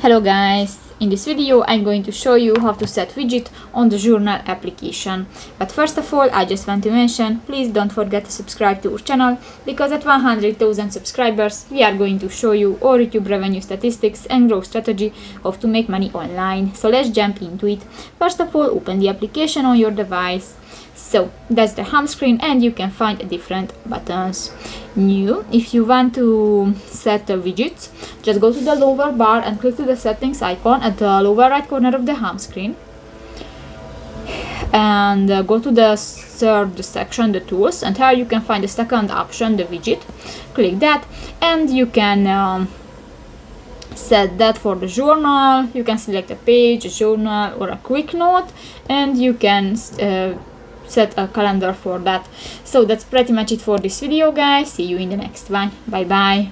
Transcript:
Hello guys! In this video I'm going to show you how to set widget on the journal application. But first of all, I just want to mention, please don't forget to subscribe to our channel, because at 100,000 subscribers we are going to show you our YouTube revenue statistics and growth strategy of to make money online. So let's jump into it. First of all, open the application on your device. So that's the home screen, and you can find different buttons. New, if you want to set a widget, just go to the lower bar and click to the settings icon at the lower right corner of the home screen, and go to the third section, the tools, and here you can find the second option, the widget. Click that, and you can set that for the journal. You can select a page, a journal, or a quick note, and you can set a calendar for that. So that's pretty much it for this video, guys. See you in the next one. Bye bye.